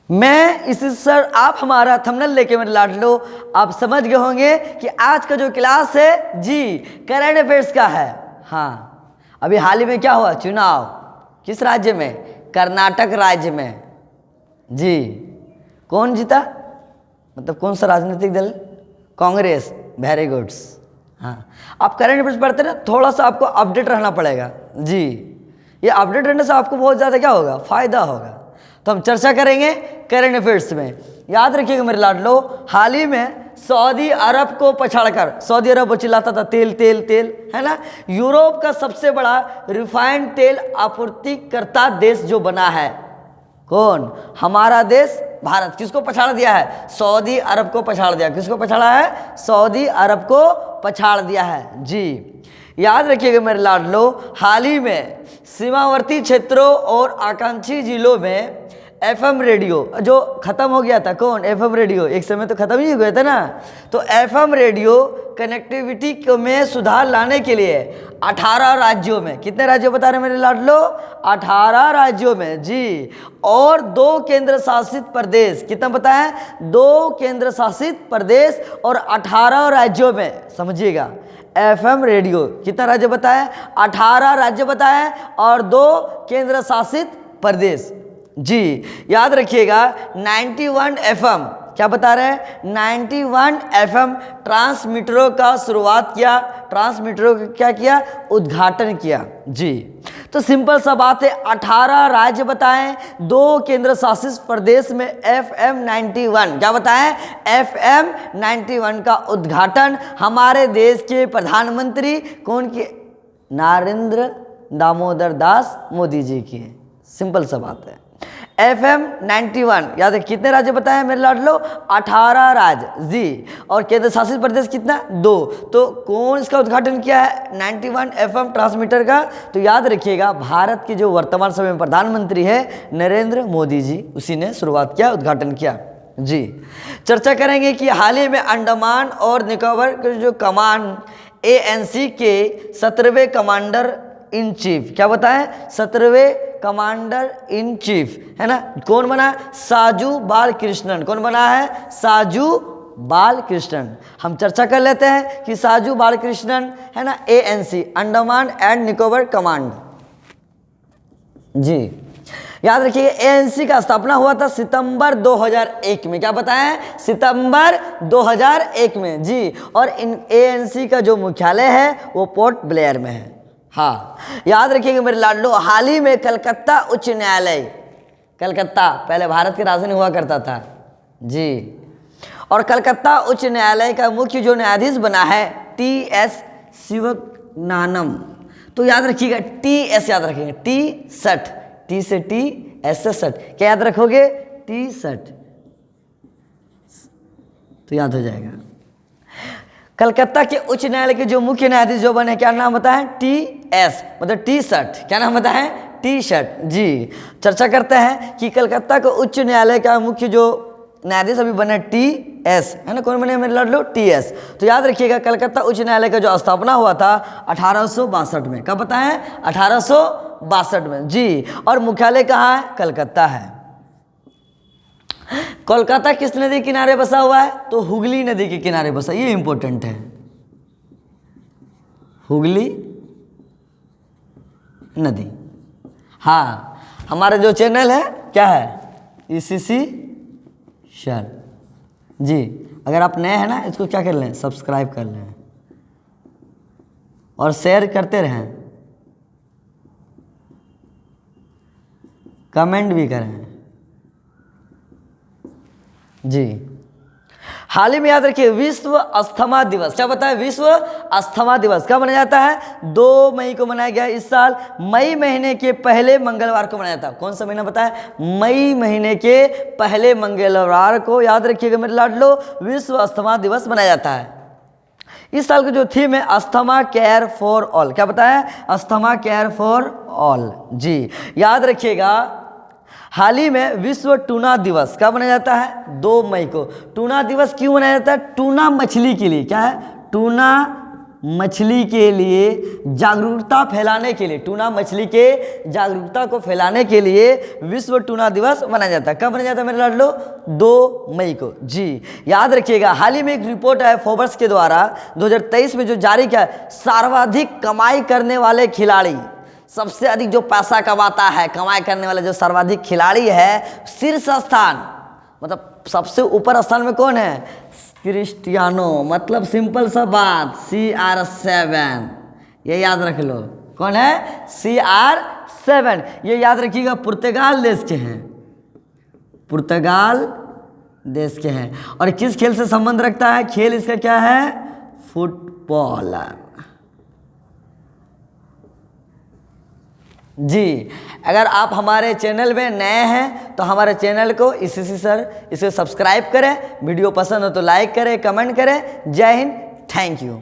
मैं इसी सर आप हमारा थंबनेल लेके मेरे लाडलो आप समझ गए होंगे कि आज का जो क्लास है जी करंट अफेयर्स का है। हाँ, अभी हाल ही में क्या हुआ, चुनाव किस राज्य में, कर्नाटक राज्य में जी। कौन जीता, मतलब कौन सा राजनीतिक दल, कांग्रेस। Very goods. हाँ, आप करंट अफेयर्स पढ़ते ना, थोड़ा सा आपको अपडेट रहना पड़ेगा जी। ये अपडेट रहने से आपको बहुत ज़्यादा क्या होगा, फायदा होगा। तो हम चर्चा करेंगे करंट अफेयर्स में। याद रखिएगा मेरे लाडलो, हाल ही में सऊदी अरब को पछाड़कर, सऊदी अरब वो चिल्लाता था तेल तेल तेल, है ना, यूरोप का सबसे बड़ा रिफाइंड तेल आपूर्तिकर्ता देश जो बना है, कौन, हमारा देश भारत। किसको पछाड़ दिया है, सऊदी अरब को पछाड़ दिया। किसको पछाड़ा है, सऊदी अरब को पछाड़ दिया है जी। याद रखिएगा मेरे लाडलो, हाल ही में सीमावर्ती क्षेत्रों और आकांक्षी जिलों में एफएम रेडियो जो खत्म हो गया था, कौन, एफएम रेडियो, एक समय तो खत्म ही हो गया था ना। तो एफएम रेडियो कनेक्टिविटी में सुधार लाने के लिए 18 राज्यों में, कितने राज्यों बता रहे हैं मेरे लाडलो, 18 राज्यों में जी, और 2 केंद्र शासित प्रदेश, कितना बताएं, 2 केंद्र शासित प्रदेश और 18 राज्यों में, समझिएगा। एफएम रेडियो कितना राज्य बताएं, 18 राज्य बताएं और 2 केंद्र शासित प्रदेश जी। याद रखिएगा 91 एफएम, क्या बता रहे हैं, 91 एफएम ट्रांसमीटरों का शुरुआत किया, ट्रांसमीटरों का क्या किया, उद्घाटन किया जी। तो सिंपल सा बात है, 18 राज्य बताएं, 2 केंद्र शासित प्रदेश में एफएम 91, क्या बताएं, एफएम 91 का उद्घाटन हमारे देश के प्रधानमंत्री कौन किए, नरेंद्र दामोदर दास मोदी जी किए। सिंपल सा बात है। एफएम 91 याद है, कितने राज्य बताए मेरे लाडलो, 18 राज्य जी, और केंद्र शासित प्रदेश कितना, 2। तो कौन इसका उद्घाटन किया है, 91 एफएम ट्रांसमीटर का। तो याद रखिएगा भारत के जो वर्तमान समय में प्रधानमंत्री है नरेंद्र मोदी जी, उसी ने शुरुआत किया, उद्घाटन किया जी। चर्चा करेंगे कि हाल ही में अंडमान और निकोबार के जो कमान एएनसी के 17वें कमांडर इन चीफ, क्या बताएं, 17वें कमांडर इन चीफ, है ना, कौन बना, साजू बालकृष्णन। कौन बना है, साजू बालकृष्णन। हम चर्चा कर लेते हैं कि साजू बालकृष्णन, है ना, ANC Andaman and Nicobar command ji. याद रखिए एएनसी का स्थापना हुआ था सितंबर 2001 में, क्या बताएं, सितंबर 2001 में जी। और इन एएनसी का जो मुख्यालय है वो पोर्ट ब्लेयर में है। हाँ, याद रखिएगा मेरे लाडलो, हाल ही में कलकत्ता उच्च न्यायालय, कलकत्ता पहले भारत की राजधानी हुआ करता था जी, और कलकत्ता उच्च न्यायालय का मुख्य जो न्यायाधीश बना है टीएस शिवज्ञानम। तो याद रखिएगा टीएस, याद रखिएगा टी सठ, टी से टी, एस से सठ, क्या याद रखोगे, टी सठ, तो याद हो जाएगा। कलकत्ता के उच्च न्यायालय के जो मुख्य न्यायाधीश जो बने, क्या नाम बताएं, टीएस, मतलब टी शर्ट, क्या नाम बताएं, टी शर्ट जी। चर्चा करते हैं कि कलकत्ता के उच्च न्यायालय का मुख्य जो न्यायाधीश अभी बने टीएस, है ना, कौन बने मेरे लाडलो, टीएस। तो याद रखिएगा कलकत्ता उच्च न्यायालय का जो स्थापना हुआ था 1862 में, कब बताएं, 1862 में जी, और मुख्यालय कहाँ है, कलकत्ता है। कोलकाता किस नदी के किनारे बसा हुआ है, तो हुगली नदी के किनारे बसा, ये इंपॉर्टेंट है, हुगली नदी। हाँ, हमारा जो चैनल है क्या है, ईसीसी सर जी। अगर आप नए हैं ना, इसको क्या कर लें, सब्सक्राइब कर लें और शेयर करते रहें, कमेंट भी करें जी। हाल ही में याद रखिए विश्व अस्थमा दिवस, क्या बताया, विश्व अस्थमा दिवस कब मनाया जाता है, 2 मई को मनाया गया। इस साल मई महीने के पहले मंगलवार को मनाया जाता है। कौन सा महीना बताया, मई महीने के पहले मंगलवार को, याद रखिएगा मेरे लाडलो, विश्व अस्थमा दिवस मनाया जाता है। इस साल का जो थीम है अस्थमा केयर फॉर ऑल, क्या बताया, अस्थमा केयर फॉर ऑल जी। याद रखिएगा हाल ही में विश्व टूना दिवस कब मनाया जाता है, 2 मई को। टूना दिवस क्यों मनाया जाता है, टूना मछली के लिए, क्या है, टूना मछली के लिए जागरूकता फैलाने के लिए, टूना मछली के जागरूकता को फैलाने के लिए विश्व टूना दिवस मनाया जाता है। कब मनाया जाता है मेरे लाडलो? 2 मई को। जी याद रखिएगा, हाल ही में एक रिपोर्ट है फोर्ब्स के द्वारा 2023 में जो जारी किया, सर्वाधिक कमाई करने वाले खिलाड़ी, सबसे अधिक जो पैसा कमाता है, कमाई करने वाला जो सर्वाधिक खिलाड़ी है, शीर्ष स्थान मतलब सबसे ऊपर स्थान में कौन है? क्रिस्टियानो, मतलब सिंपल सा बात CR7, ये याद रख लो। कौन है? CR7, ये याद रखिएगा, पुर्तगाल देश के हैं, पुर्तगाल देश के हैं। और किस खेल से संबंध रखता है? खेल इसका क्या है? फुटबॉलर। जी अगर आप हमारे चैनल में नए हैं तो हमारे चैनल को इसे सब्सक्राइब करें, वीडियो पसंद हो तो लाइक करें, कमेंट करें। जय हिंद, थैंक यू।